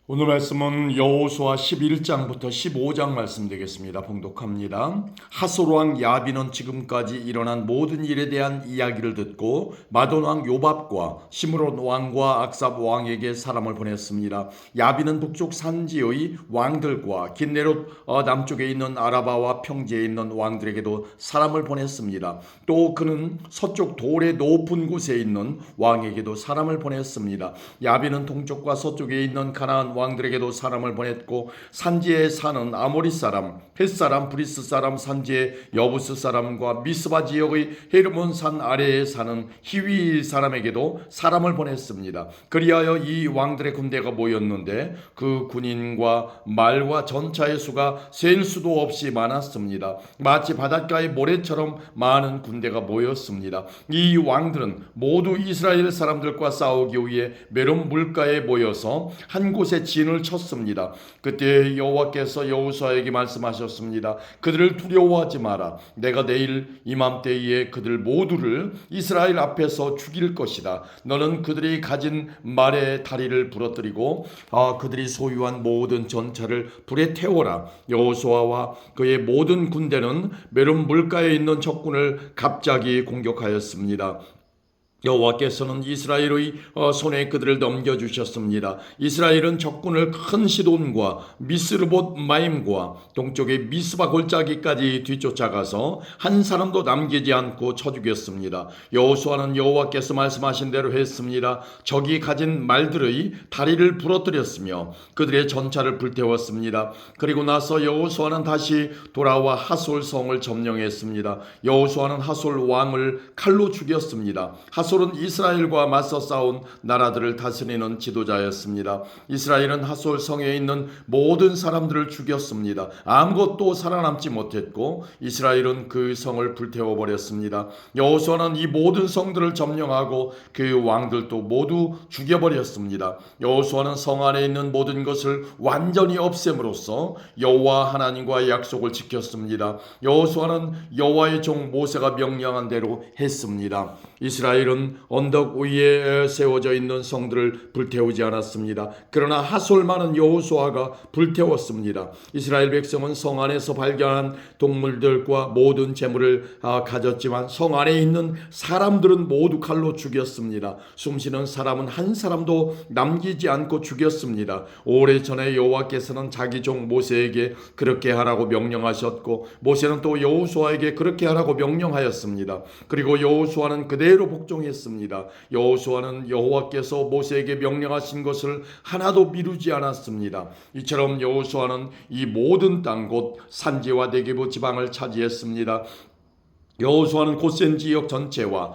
오늘 말씀은 여호수아 11장부터 15장 말씀 되겠습니다. 봉독합니다. 하솔 왕 야빈은 지금까지 일어난 모든 일에 대한 이야기를 듣고 마돈 왕 요밥과 시므론 왕과 악삽 왕에게 사람을 보냈습니다. 야빈은 북쪽 산지의 왕들과 긴네롯 남쪽에 있는 아라바와 평지에 있는 왕들에게도 사람을 보냈습니다. 또 그는 서쪽 돌의 높은 곳에 있는 왕에게도 사람을 보냈습니다. 야빈은 동쪽과 서쪽에 있는 가나안 왕들에게도 사람을 보냈고 산지에 사는 아모리 사람, 헷 사람, 브리스 사람, 산지의 여부스 사람과 미스바 지역의 헤르몬 산 아래에 사는 히위 사람에게도 사람을 보냈습니다. 그리하여 이 왕들의 군대가 모였는데 그 군인과 말과 전차의 수가 셀 수도 없이 많았습니다. 마치 바닷가의 모래처럼 많은 군대가 모였습니다. 이 왕들은 모두 이스라엘 사람들과 싸우기 위해 메론 물가에 모여서 한 곳에 진을 쳤습니다. 그때 여호와께서 여호수아에게 말씀하셨습니다. 그들을 두려워하지 마라. 내가 내일 이맘때에 그들 모두를 이스라엘 앞에서 죽일 것이다. 너는 그들이 가진 말의 다리를 부러뜨리고 그들이 소유한 모든 전차를 불에 태워라. 여호수아와 그의 모든 군대는 메론 물가에 있는 적군을 갑자기 공격하였습니다. 여호와께서는 이스라엘의 손에 그들을 넘겨주셨습니다. 이스라엘은 적군을 큰 시돈과 미스르봇 마임과 동쪽의 미스바 골짜기까지 뒤쫓아가서 한 사람도 남기지 않고 쳐 죽였습니다. 여호수아는 여호와께서 말씀하신 대로 했습니다. 적이 가진 말들의 다리를 부러뜨렸으며 그들의 전차를 불태웠습니다. 그리고 나서 여호수아는 다시 돌아와 하솔 성을 점령했습니다. 여호수아는 하솔 왕을 칼로 죽였습니다. 하솔은 이스라엘과 맞서 싸운 나라들을 다스리는 지도자였습니다. 이스라엘은 하솔 성에 있는 모든 사람들을 죽였습니다. 아무것도 살아남지 못했고 이스라엘은 그 성을 불태워버렸습니다. 여호수아는 이 모든 성들을 점령하고 그 왕들도 모두 죽여버렸습니다. 여호수아는 성 안에 있는 모든 것을 완전히 없앰으로써 여호와 하나님과의 약속을 지켰습니다. 여호수아는 여호와의 종 모세가 명령한 대로 했습니다. 이스라엘은 언덕 위에 세워져 있는 성들을 불태우지 않았습니다. 그러나 하솔만은 여호수아가 불태웠습니다. 이스라엘 백성은 성 안에서 발견한 동물들과 모든 재물을 가졌지만 성 안에 있는 사람들은 모두 칼로 죽였습니다. 숨쉬는 사람은 한 사람도 남기지 않고 죽였습니다. 오래전에 여호와께서는 자기 종 모세에게 그렇게 하라고 명령하셨고 모세는 또 여호수아에게 그렇게 하라고 명령하였습니다. 그리고 여호수아는 그대로 복종했습니다. 여호수아는 여호와께서 모세에게 명령하신 것을 하나도 미루지 않았습니다. 이처럼 여호수아는 이 모든 땅 곧 산지와 네게부 지방을 차지했습니다. 여호수아는 고센 지역 전체와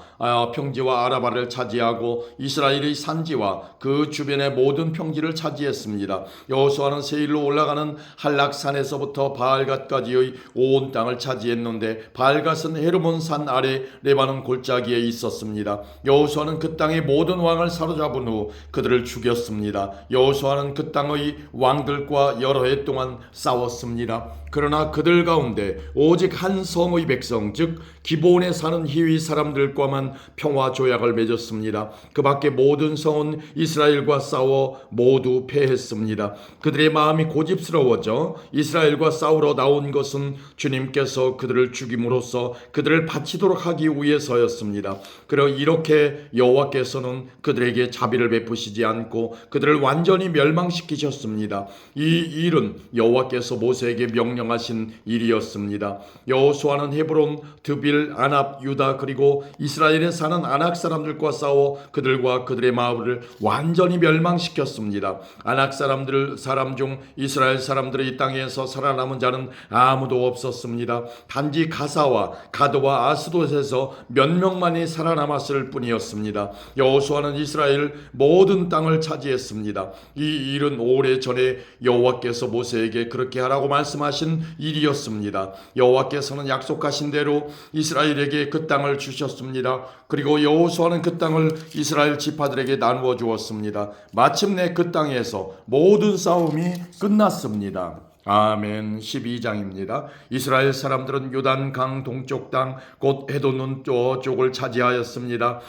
평지와 아라바를 차지하고 이스라엘의 산지와 그 주변의 모든 평지를 차지했습니다. 여호수아는 세일로 올라가는 한락산에서부터 바알갓까지의 온 땅을 차지했는데 바알갓은 헤르몬 산 아래 레바논 골짜기에 있었습니다. 여호수아는 그 땅의 모든 왕을 사로잡은 후 그들을 죽였습니다. 여호수아는 그 땅의 왕들과 여러 해 동안 싸웠습니다. 그러나 그들 가운데 오직 한 성의 백성 즉 기브온에 사는 히위 사람들과만 평화 조약을 맺었습니다. 그 밖에 모든 성은 이스라엘과 싸워 모두 패했습니다. 그들의 마음이 고집스러워져 이스라엘과 싸우러 나온 것은 주님께서 그들을 죽임으로써 그들을 바치도록 하기 위해서였습니다. 그러 이렇게 여호와께서는 그들에게 자비를 베푸시지 않고 그들을 완전히 멸망시키셨습니다. 이 일은 여호와께서 모세에게 명령하신 일이었습니다. 여호수아는 헤브론, 드빌, 아납, 유다 그리고 이스라엘에 사는 아낙 사람들과 싸워 그들과 그들의 마을을 완전히 멸망시켰습니다. 아낙 사람 중 이스라엘 사람들의 땅에서 살아남은 자는 아무도 없었습니다. 단지 가사와 가드와 아스돗에서 몇 명만이 살아남았을 뿐이었습니다. 여호수아는 이스라엘 모든 땅을 차지했습니다. 이 일은 오래전에 여호와께서 모세에게 그렇게 하라고 말씀하신 일이었습니다. 여호와께서는 약속하신 대로 이스라엘에게 그 땅을 주셨습니다. 그리고 여호수아는 그 땅을 이스라엘 지파들에게 나누어 주었습니다. 마침내 그 땅에서 모든 싸움이 끝났습니다. 아멘. 12장입니다. 이스라엘 사람들은 요단강 동쪽 땅 곧 에돔 쪽을 차지하였습니다.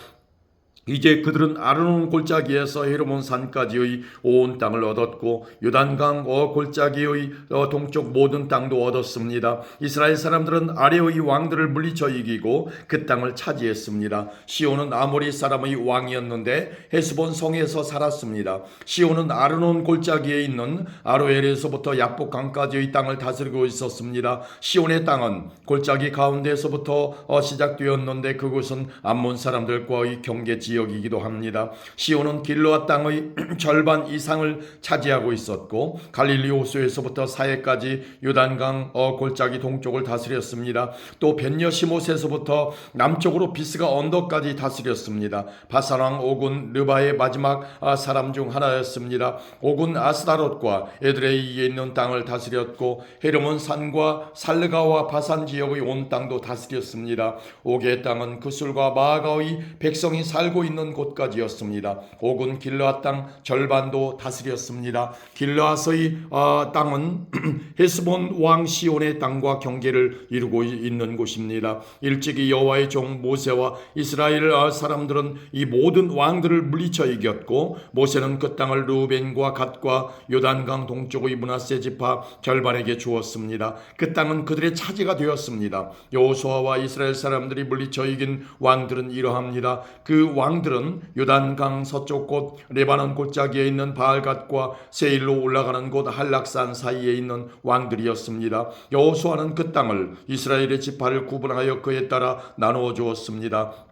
이제 그들은 아르논 골짜기에서 헤르몬 산까지의 온 땅을 얻었고 요단강 골짜기의 동쪽 모든 땅도 얻었습니다. 이스라엘 사람들은 아래의 왕들을 물리쳐 이기고 그 땅을 차지했습니다. 시온은 아모리 사람의 왕이었는데 헤스본 성에서 살았습니다. 시온은 아르논 골짜기에 있는 아로엘에서부터 야복 강까지의 땅을 다스리고 있었습니다. 시온의 땅은 골짜기 가운데에서부터 시작되었는데 그곳은 암몬 사람들과의 경계 지역이기도 합니다. 시온은 길르앗 땅의 절반 이상을 차지하고 있었고 갈릴리 호수에서부터 사해까지 요단강 골짜기 동쪽을 다스렸습니다. 또 벤여시못에서부터 남쪽으로 비스가 언덕까지 다스렸습니다. 바산왕 오군 르바의 마지막 사람 중 하나였습니다. 오군 아스다롯과 에드레이에 있는 땅을 다스렸고 헤르몬 산과 살르가와 바산 지역의 온 땅도 다스렸습니다. 오게의 땅은 그술과 마아가의 백성이 살고 있는 곳까지였습니다. 오군 길르앗 땅 절반도 다스렸습니다. 길르앗의 땅은 헤스본 왕 시온의 땅과 경계를 이루고 있는 곳입니다. 일찍이 여호와의 종 모세와 이스라엘 사람들은 이 모든 왕들을 물리쳐 이겼고 모세는 그 땅을 르우벤과 갓과 요단강 동쪽의 므낫세 지파 절반에게 주었습니다. 그 땅은 그들의 차지가 되었습니다. 여호수아와 이스라엘 사람들이 물리쳐 이긴 왕들은 이러합니다. 그 왕들은 요단강 서쪽 곳 레바논 골짜기에 있는 바알갓과 세일로 올라가는 곳 한락산 사이에 있는 왕들이었습니다. 여호수아는 그 땅을 이스라엘의 지파를 구분하여 그에 따라 나누어 주었습니다.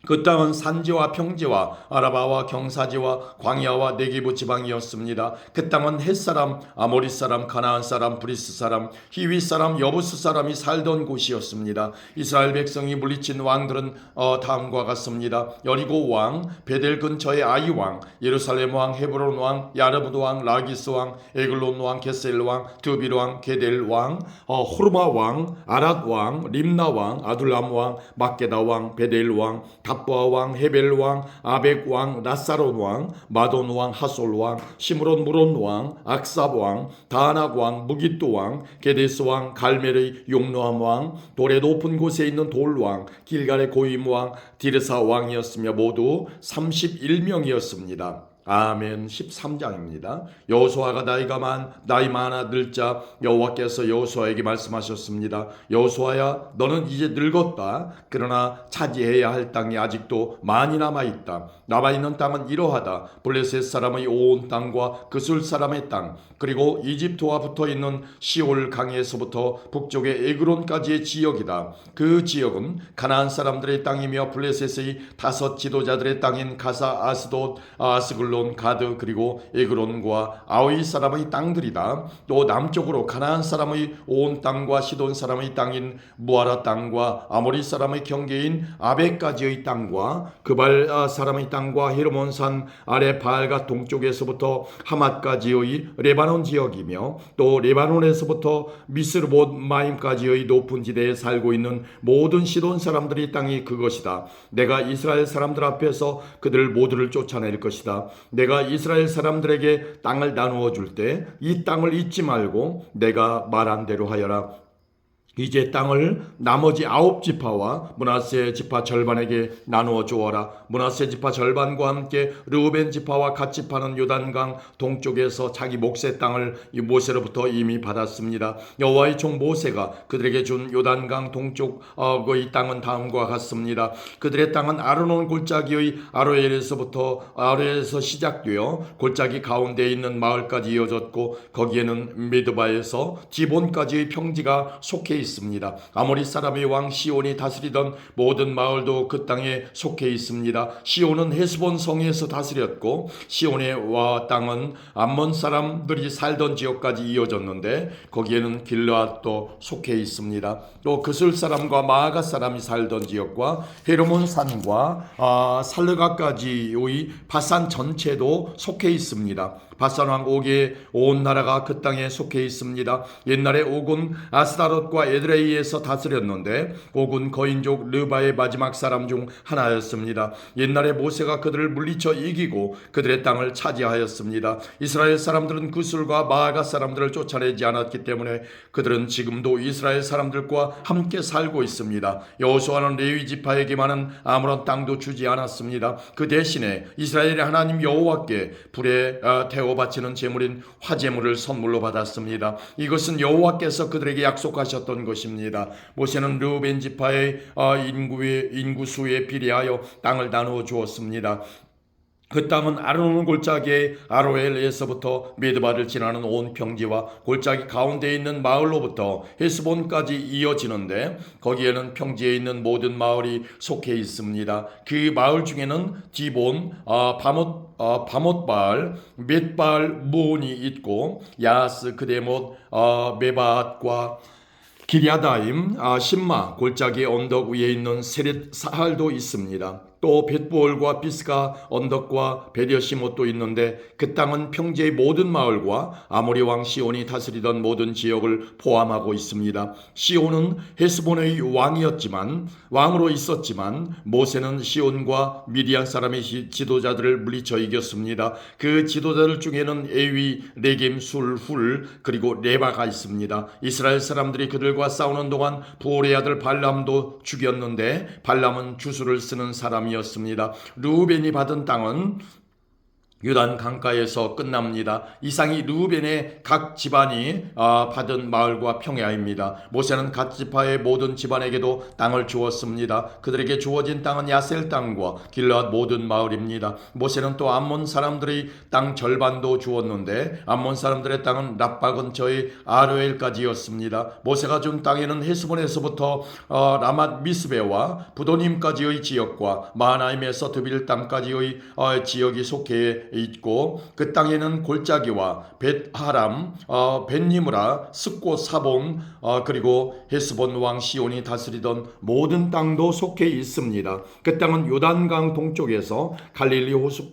그 땅은 산지와 평지와 아라바와 경사지와 광야와 네게부 지방이었습니다. 그 땅은 헷사람, 아모리 사람, 가나안 사람, 브리스 사람, 히위 사람, 여부스 사람이 살던 곳이었습니다. 이스라엘 백성이 물리친 왕들은 다음과 같습니다. 여리고 왕, 베델 근처의 아이 왕, 예루살렘 왕, 헤브론 왕, 야르무드 왕, 라기스 왕, 에글론 왕, 게셀 왕, 드빌 왕, 게델 왕, 호르마 왕, 아랏 왕, 림나 왕, 아둘람 왕, 막게다 왕, 베델 왕, 답보아 왕, 헤벨 왕, 아벡 왕, 라사론 왕, 마돈 왕, 하솔 왕, 시므론 무론 왕, 악삽 왕, 다낙 왕, 무기또 왕, 게데스 왕, 갈멜의 용노함 왕, 돌의 높은 곳에 있는 돌 왕, 길갈의 고임 왕, 디르사 왕이었으며 모두 31명이었습니다. 아멘. 13장입니다. 여호수아가 나이 많아 늙자 여호와께서 여호수아에게 말씀하셨습니다. 여호수아야, 너는 이제 늙었다. 그러나 차지해야 할 땅이 아직도 많이 남아있다. 남아있는 땅은 이러하다. 블레셋 사람의 온 땅과 그술 사람의 땅, 그리고 이집트와 붙어있는 시올 강에서부터 북쪽의 에그론까지의 지역이다. 그 지역은 가나안 사람들의 땅이며 블레셋의 5 지도자들의 땅인 가사, 아스돗, 아스글론, 가드, 그리고 에그론과 아위 사람의 땅들이다. 또 남쪽으로 가나안 사람의 온 땅과 시돈 사람의 땅인 무아라 땅과 아모리 사람의 경계인 아벡까지의 땅과 그발 사람의 땅과 헤르몬산 아래 바알갓 동쪽에서부터 하맛까지의 레바논 지역이며 또 레바논에서부터 미스르봇 마임까지의 높은 지대에 살고 있는 모든 시돈 사람들의 땅이 그것이다. 내가 이스라엘 사람들 앞에서 그들 모두를 쫓아낼 것이다. 내가 이스라엘 사람들에게 땅을 나누어 줄 때 이 땅을 잊지 말고 내가 말한 대로 하여라. 이제 땅을 나머지 9지파와 므낫세 지파 절반에게 나누어 주어라. 므낫세 지파 절반과 함께 르우벤 지파와 갓 지파는 요단강 동쪽에서 자기 몫의 땅을 모세로부터 이미 받았습니다. 여호와의 종 모세가 그들에게 준 요단강 동쪽의 땅은 다음과 같습니다. 그들의 땅은 아르논 골짜기의 아로엘에서 시작되어 골짜기 가운데에 있는 마을까지 이어졌고 거기에는 메드바에서 디본까지의 평지가 속해 있습니다. 아모리 사람의 왕 시온이 다스리던 모든 마을도 그 땅에 속해 있습니다. 시온은 헤스본 성에서 다스렸고 시온의 땅은 암몬 사람들이 살던 지역까지 이어졌는데 거기에는 길르앗도 속해 있습니다. 또 그술 사람과 마아가 사람이 살던 지역과 헤르몬 산과 살르가까지의 바산 전체도 속해 있습니다. 바산 왕 옥의 온 나라가 그 땅에 속해 있습니다. 옛날에 옥은 아스다롯과 에드레이에서 다스렸는데 고군 거인족 르바의 마지막 사람 중 하나였습니다. 옛날에 모세가 그들을 물리쳐 이기고 그들의 땅을 차지하였습니다. 이스라엘 사람들은 구슬과 마아가 사람들을 쫓아내지 않았기 때문에 그들은 지금도 이스라엘 사람들과 함께 살고 있습니다. 여호수아는 레위 지파에게만은 아무런 땅도 주지 않았습니다. 그 대신에 이스라엘의 하나님 여호와께 불에 태워 바치는 제물인 화제물을 선물로 받았습니다. 이것은 여호와께서 그들에게 약속하셨던 것입니다. 모세는 르우벤 지파의 인구수에 비례하여 땅을 나누어 주었습니다. 그 땅은 아르논 골짜기의 아로엘에서부터 메드바를 지나는 온 평지와 골짜기 가운데에 있는 마을로부터 헤스본까지 이어지는데 거기에는 평지에 있는 모든 마을이 속해 있습니다. 그 마을 중에는 디본, 바못바알, 벳바알 무온이 있고 야스, 그데못, 메바앗과 기랴다임, 신마, 골짜기 언덕 위에 있는 세렛 사할도 있습니다. 또 벳부올과 비스가 언덕과 베려시못도 있는데 그 땅은 평지의 모든 마을과 아모리 왕 시온이 다스리던 모든 지역을 포함하고 있습니다. 시온은 헤스본의 왕으로 있었지만 모세는 시온과 미디안 사람의 지도자들을 물리쳐 이겼습니다. 그 지도자들 중에는 에위, 레겜, 술, 훌 그리고 레바가 있습니다. 이스라엘 사람들이 그들과 싸우는 동안 부올의 아들 발람도 죽였는데 발람은 주술을 쓰는 사람이었습니다. 르우벤이 받은 땅은 요단 강가에서 끝납니다. 이상이 르우벤의 각 집안이 받은 마을과 평야입니다. 모세는 각 지파의 모든 집안에게도 땅을 주었습니다. 그들에게 주어진 땅은 야셀 땅과 길르앗 모든 마을입니다. 모세는 또 암몬 사람들의 땅 절반도 주었는데 암몬 사람들의 땅은 랍바 근처의 아르엘까지였습니다. 모세가 준 땅에는 헤스본에서부터 라맛 미스베와 부도님까지의 지역과 마하나임에서 드빌 땅까지의 지역이 속해 있고 그 땅에는 골짜기와 벳하람, 벳니므라, 스꽃 사본 그리고 헤스본 왕 시온이 다스리던 모든 땅도 속해 있습니다. 그 땅은 요단강 동쪽에서 갈릴리 호수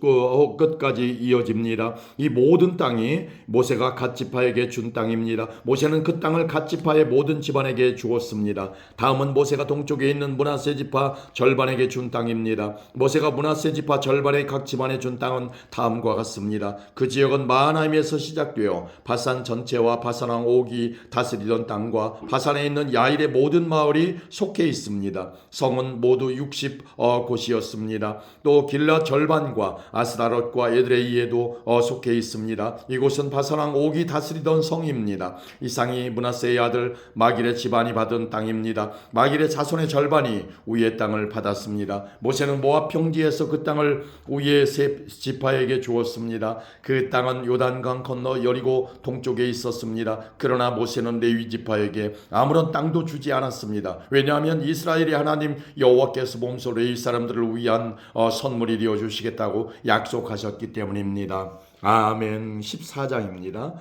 끝까지 이어집니다. 이 모든 땅이 모세가 갓 지파에게 준 땅입니다. 모세는 그 땅을 갓 지파의 모든 집안에게 주었습니다. 다음은 모세가 동쪽에 있는 므낫세 지파 절반에게 준 땅입니다. 모세가 므낫세 지파 절반의 각 집안에 준 땅은 다음과 같습니다. 그 지역은 마하나임에서 시작되어 바산 전체와 바산 왕 옥이 다스리던 땅과 바산에 있는 야일의 모든 마을이 속해 있습니다. 성은 모두 60곳이었습니다. 또 길라 절반과 아스다롯과 에드레이에도 속해 있습니다. 이곳은 바산 왕 옥이 다스리던 성입니다. 이상이 므낫세의 아들 마길의 집안이 받은 땅입니다. 마길의 자손의 절반이 우리의 땅을 받았습니다. 모세는 모압 평지에서 그 땅을 우리의 세 지파에게 주었습니다. 그 땅은 요단강 건너 여리고 동쪽에 있었습니다. 그러나 모세는 레위 지파에게 아무런 땅도 주지 않았습니다. 왜냐하면 이스라엘의 하나님 여호와께서 몸소 레위 사람들을 위한 선물이 되어 주시겠다고 약속하셨기 때문입니다. 아멘. 14장입니다.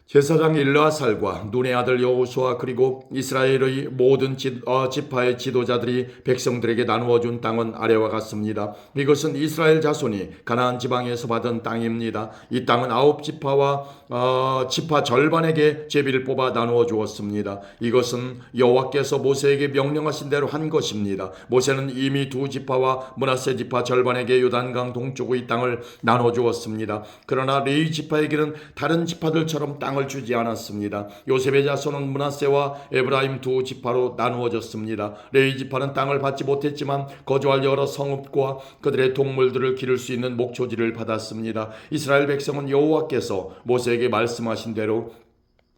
제사장 일르아살과 눈의 아들 여호수아 그리고 이스라엘의 모든 지파의 지도자들이 백성들에게 나누어 준 땅은 아래와 같습니다. 이것은 이스라엘 자손이 가나안 지방에서 받은 땅입니다. 이 땅은 9지파와 지파 절반에게 제비를 뽑아 나누어 주었습니다. 이것은 여호와께서 모세에게 명령하신 대로 한 것입니다. 모세는 이미 두 지파와 므낫세 지파 절반에게 요단강 동쪽의 땅을 나누어 주었습니다. 그러나 레위 지파에게는 다른 지파들처럼 땅을 주지 않았습니다. 요셉의 자손은 므낫세와 에브라임 두 지파로 나누어졌습니다. 레위 지파는 땅을 받지 못했지만 거주할 여러 성읍과 그들의 동물들을 기를 수 있는 목초지를 받았습니다. 이스라엘 백성은 여호와께서 모세에게 말씀하신 대로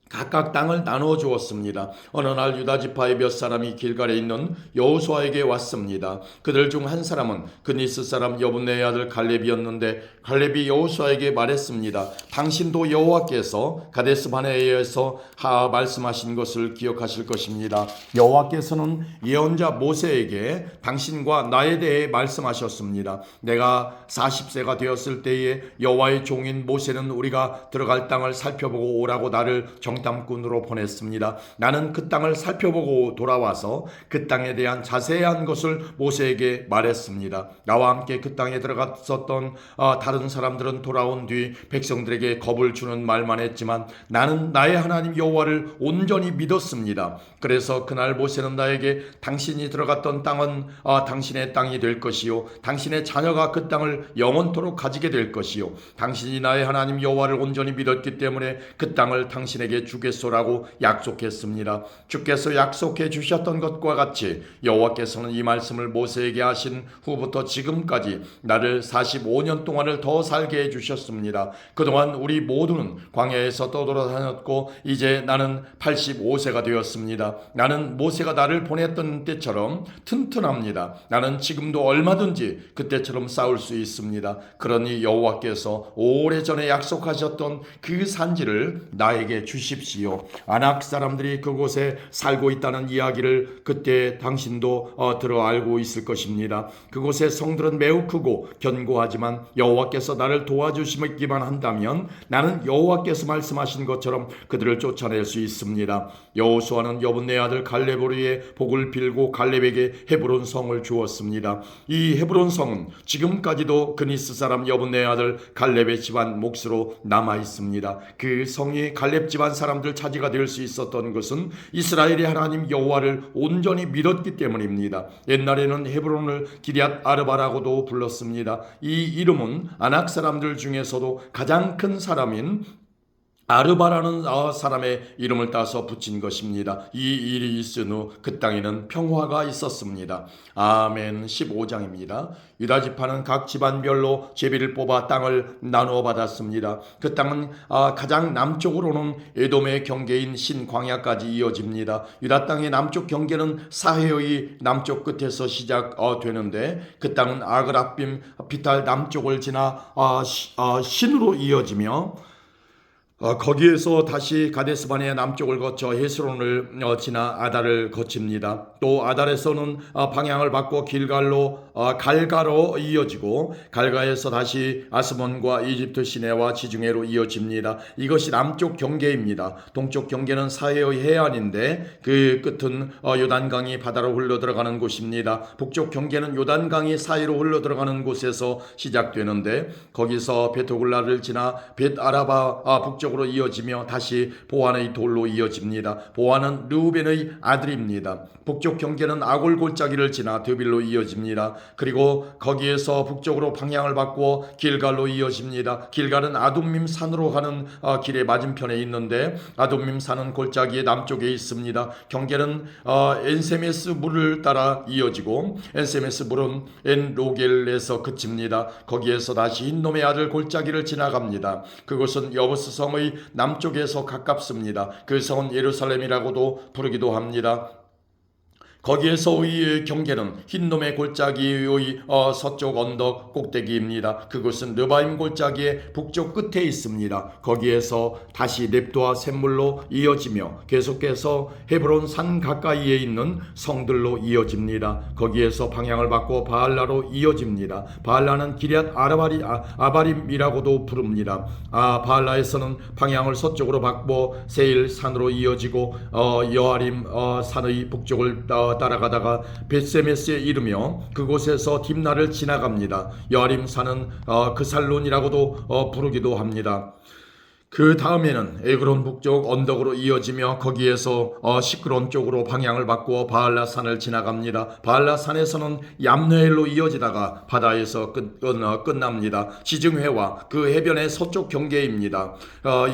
각각 땅을 나누어 주었습니다. 어느 날 유다 지파의 몇 사람이 길갈에 있는 여호수아에게 왔습니다. 그들 중 한 사람은 그니스 사람 여분네의 아들 갈렙이었는데 갈렙이 여호수아에게 말했습니다. 당신도 여호와께서 가데스 바네아에서 말씀하신 것을 기억하실 것입니다. 여호와께서는 예언자 모세에게 당신과 나에 대해 말씀하셨습니다. 내가 40세가 되었을 때에 여호와의 종인 모세는 우리가 들어갈 땅을 살펴보고 오라고 나를 정탐꾼으로 보냈습니다. 나는 그 땅을 살펴보고 돌아와서 그 땅에 대한 자세한 것을 모세에게 말했습니다. 나와 함께 그 땅에 들어갔었던 다른 사람들은 돌아온 뒤 백성들에게 겁을 주는 말만 했지만 나는 나의 하나님 여호와를 온전히 믿었습니다. 그래서 그날 모세는 나에게 당신이 들어갔던 땅은 당신의 땅이 될 것이요 당신의 자녀가 그 땅을 영원토록 가지게 될 것이요 당신이 나의 하나님 여호와를 온전히 믿었기 때문에 그 땅을 당신에게 주겠소라고 약속했습니다. 주께서 약속해 주셨던 것과 같이 여호와께서는 이 말씀을 모세에게 하신 후부터 지금까지 나를 45년 동안을 더 살게 해주셨습니다. 그동안 우리 모두는 광야에서 떠돌아다녔고 이제 나는 85세가 되었습니다. 나는 모세가 나를 보냈던 때처럼 튼튼합니다. 나는 지금도 얼마든지 그때처럼 싸울 수 있습니다. 그러니 여호와께서 오래전에 약속하셨던 그 산지를 나에게 주십시오. 아낙 사람들이 그곳에 살고 있다는 이야기를 그때 당신도 들어 알고 있을 것입니다. 그곳의 성들은 매우 크고 견고하지만 여호와께서 나를 도와주시기만 한다면 나는 여호와께서 말씀하신 것처럼 그들을 쫓아낼 수 있습니다. 여호수아는 여분네 아들 갈렙을 위해 복을 빌고 갈렙에게 헤브론 성을 주었습니다. 이 헤브론 성은 지금까지도 그니스 사람 여분네 아들 갈렙의 집안 몫으로 남아 있습니다. 그 성이 갈렙 집안 사람들 차지가 될 수 있었던 것은 이스라엘의 하나님 여호와를 온전히 믿었기 때문입니다. 옛날에는 헤브론을 기럇 아르바라고도 불렀습니다. 이 이름은 아낙 사람들 중에서도 가장 큰 사람인 아르바라는 사람의 이름을 따서 붙인 것입니다. 이 일이 있은 후 그 땅에는 평화가 있었습니다. 아멘. 15장입니다. 유다 지파는 각 집안별로 제비를 뽑아 땅을 나누어 받았습니다. 그 땅은 가장 남쪽으로는 에돔의 경계인 신광야까지 이어집니다. 유다 땅의 남쪽 경계는 사해의 남쪽 끝에서 시작되는데 그 땅은 아그라빔 비탈 남쪽을 지나 신으로 이어지며 거기에서 다시 가데스바네아 남쪽을 거쳐 헤스론을 지나 아달을 거칩니다. 또 아달에서는 방향을 바꿔 갈가로 이어지고 갈가에서 다시 아스몬과 이집트 시내와 지중해로 이어집니다. 이것이 남쪽 경계입니다. 동쪽 경계는 사해의 해안인데 그 끝은 요단강이 바다로 흘러들어가는 곳입니다. 북쪽 경계는 요단강이 사이로 흘러들어가는 곳에서 시작되는데 거기서 베토글라를 지나 벳아라바 북쪽 으로 이어지며 다시 보안의 돌로 이어집니다. 보안은 르우벤의 아들입니다. 북쪽 경계는 아골 골짜기를 지나 드빌로 이어집니다. 그리고 거기에서 북쪽으로 방향을 바꾸어 길갈로 이어집니다. 길갈은 아둠밈 산으로 가는 길의 맞은편에 있는데 아둠밈 산은 골짜기의 남쪽에 있습니다. 경계는 엔세메스 물을 따라 이어지고 엔세메스 물은 엔로겔에서 그칩니다. 거기에서 다시 흰놈의 아들 골짜기를 지나갑니다. 그것은 여부스 성의 남쪽에서 가깝습니다. 그 성은 예루살렘이라고도 부르기도 합니다. 거기에서의 경계는 흰놈의 골짜기의 서쪽 언덕 꼭대기입니다. 그곳은 르바임 골짜기의 북쪽 끝에 있습니다. 거기에서 다시 넵도와 샘물로 이어지며 계속해서 헤브론 산 가까이에 있는 성들로 이어집니다. 거기에서 방향을 바꿔 바알라로 이어집니다. 바알라는 기럇 아바림이라고도 부릅니다. 바알라에서는 방향을 서쪽으로 바꿔 세일 산으로 이어지고 여아림 산의 북쪽을 따라가다가 벳세메스에 이르며 그곳에서 딥나를 지나갑니다. 여아림 산은 그살론이라고도 부르기도 합니다. 그 다음에는 에그론 북쪽 언덕으로 이어지며 거기에서 시크론 쪽으로 방향을 바꾸어 바알라 산을 지나갑니다. 바알라 산에서는 얌느엘로 이어지다가 바다에서 끝납니다. 지중해와 그 해변의 서쪽 경계입니다.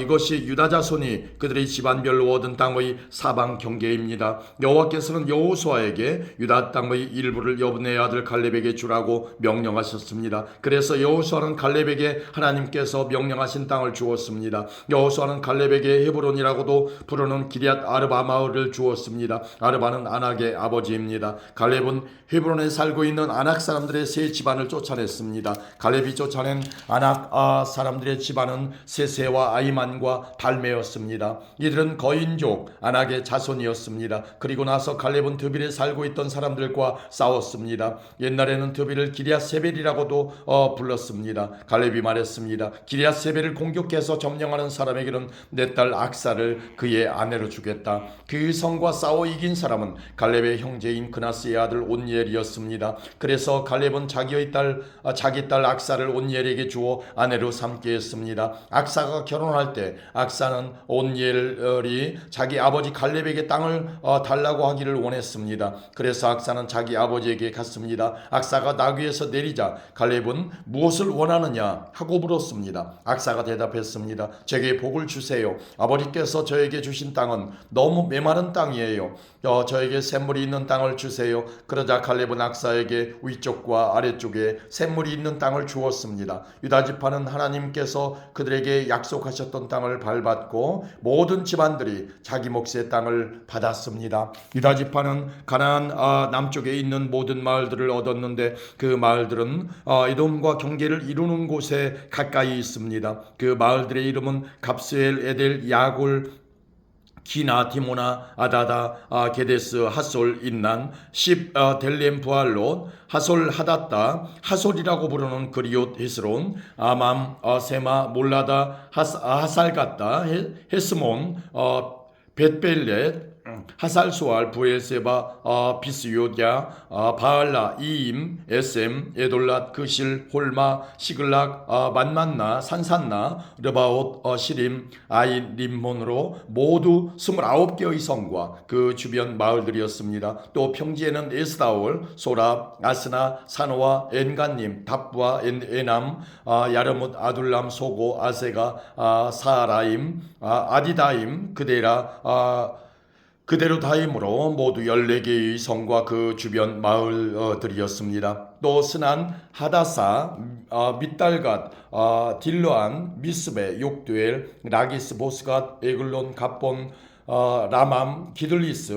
이것이 유다 자손이 그들의 집안별로 얻은 땅의 사방 경계입니다. 여호와께서는 여호수아에게 유다 땅의 일부를 여분네 아들 갈렙에게 주라고 명령하셨습니다. 그래서 여호수아는 갈렙에게 하나님께서 명령하신 땅을 주었습니다. 여호수아는 갈렙에게 헤브론이라고도 부르는 기럇 아르바 마을을 주었습니다. 아르바는 아낙의 아버지입니다. 갈렙은 헤브론에 살고 있는 아낙 사람들의 세 집안을 쫓아냈습니다. 갈렙이 쫓아낸 아낙 사람들의 집안은 세세와 아이만과 달메였습니다. 이들은 거인족 아낙의 자손이었습니다. 그리고 나서 갈렙은 드빌에 살고 있던 사람들과 싸웠습니다. 옛날에는 드빌을 기럇세벨이라고도 불렀습니다. 갈렙이 말했습니다. 기럇세벨을 공격해서 점령할 사랑하는 사람에게는 내 딸 악사를 그의 아내로 주겠다. 그 성과 싸워 이긴 사람은 갈렙의 형제인 그나스의 아들 온니엘이었습니다. 그래서 갈렙은 자기 딸 악사를 온니엘에게 주어 아내로 삼게 했습니다. 악사가 결혼할 때 악사는 온니엘이 자기 아버지 갈렙에게 땅을 달라고 하기를 원했습니다. 그래서 악사는 자기 아버지에게 갔습니다. 악사가 나귀에서 내리자 갈렙은 무엇을 원하느냐 하고 물었습니다. 악사가 대답했습니다. 제게 복을 주세요. 아버지께서 저에게 주신 땅은 너무 메마른 땅이에요. 저에게 샘물이 있는 땅을 주세요. 그러자 갈렙은 악사에게 위쪽과 아래쪽에 샘물이 있는 땅을 주었습니다. 유다 지파는 하나님께서 그들에게 약속하셨던 땅을 밟았고 모든 집안들이 자기 몫의 땅을 받았습니다. 유다 지파는 가나안 남쪽에 있는 모든 마을들을 얻었는데 그 마을들은 에돔과 경계를 이루는 곳에 가까이 있습니다. 그 마을들의 이름은 갑스엘, 에델, 야골, 기나, 디모나, 아다다, 게데스, 하솔, 인난, 델렘, 부알롯, 하솔, 하닷다, 하솔이라고 부르는 그리옷, 헤스론, 아맘, 세마, 몰라다, 하살갓다, 헤스몬, 벳벨렛, 하살소알, 부엘세바, 비스요냐, 바알라, 이임, 에셈, 에돌랏, 그실, 홀마, 시글락, 만만나, 산산나, 르바옷, 시림, 아인, 림몬으로 모두 29개의 성과 그 주변 마을들이었습니다. 또 평지에는 에스다올, 소랍, 아스나, 사노아, 엔간님, 답부아, 에남, 야르뭇, 아둘람, 소고, 아세가, 사라임, 아디다임, 그대로 다임으로 모두 14개의 성과 그 주변 마을들이었습니다. 또 스난, 하다사, 밑달갓, 딜로안, 미스베, 욕두엘, 라기스, 보스갓, 에글론, 갑본, 라맘, 기들리스,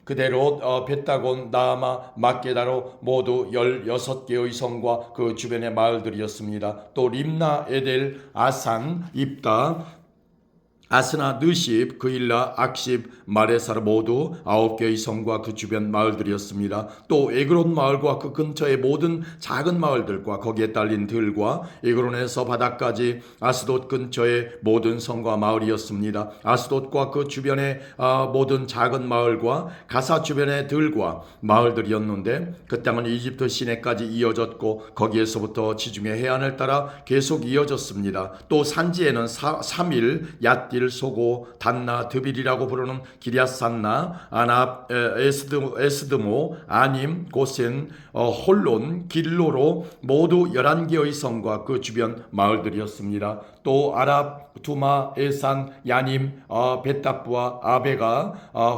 그대로 벳다곤, 나아마, 막게다로 모두 16개의 성과 그 주변의 마을들이었습니다. 또 림나, 에델, 아산, 입다, 아스나, 느십, 그일라, 악십, 마레사르 모두 9개의 성과 그 주변 마을들이었습니다. 또 에그론 마을과 그 근처의 모든 작은 마을들과 거기에 딸린 들과 에그론에서 바다까지 아스돗 근처의 모든 성과 마을이었습니다. 아스돗과 그 주변의 모든 작은 마을과 가사 주변의 들과 마을들이었는데 그 땅은 이집트 시내까지 이어졌고 거기에서부터 지중해 해안을 따라 계속 이어졌습니다. 또 산지에는 사밀, 얏딜, 소고, 단나, 드빌이라고 부르는 기랴산나, 아납, 에스드모, 아님, 고센, 홀론, 길로로 모두 11개의 성과 그 주변 마을들이었습니다. 또 아랍, 두마, 에산, 야님, 벳다프와 아베가,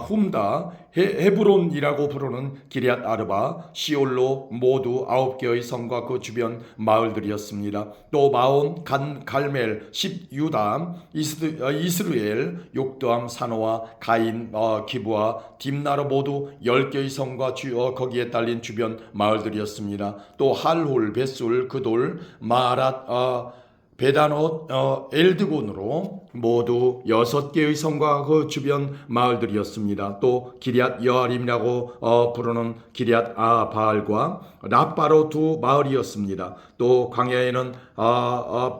훔다, 헤브론이라고 부르는 기럇 아르바, 시올로 모두 9개의 성과 그 주변 마을들이었습니다. 또 마온, 갈멜, 십유담, 이스루엘, 욕도암, 사노아, 가인, 기부아, 딥나로 모두 10개의 성과 거기에 딸린 주변 마을들이었습니다. 또 할홀, 벳술, 그돌, 마랏, 베다노, 엘드곤으로 모두 6개의 성과 그 주변 마을들이었습니다. 또 기럇 여아림이라고 부르는 기럇 바알과 라빠로 두 마을이었습니다. 또 광야에는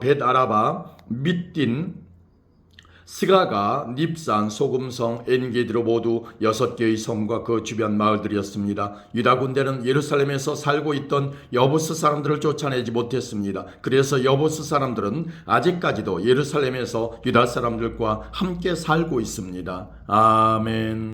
벳아라바, 밑딘, 스가가, 닙산, 소금성, 엔게디로 모두 6개의 성과 그 주변 마을들이었습니다. 유다 군대는 예루살렘에서 살고 있던 여부스 사람들을 쫓아내지 못했습니다. 그래서 여부스 사람들은 아직까지도 예루살렘에서 유다 사람들과 함께 살고 있습니다. 아멘.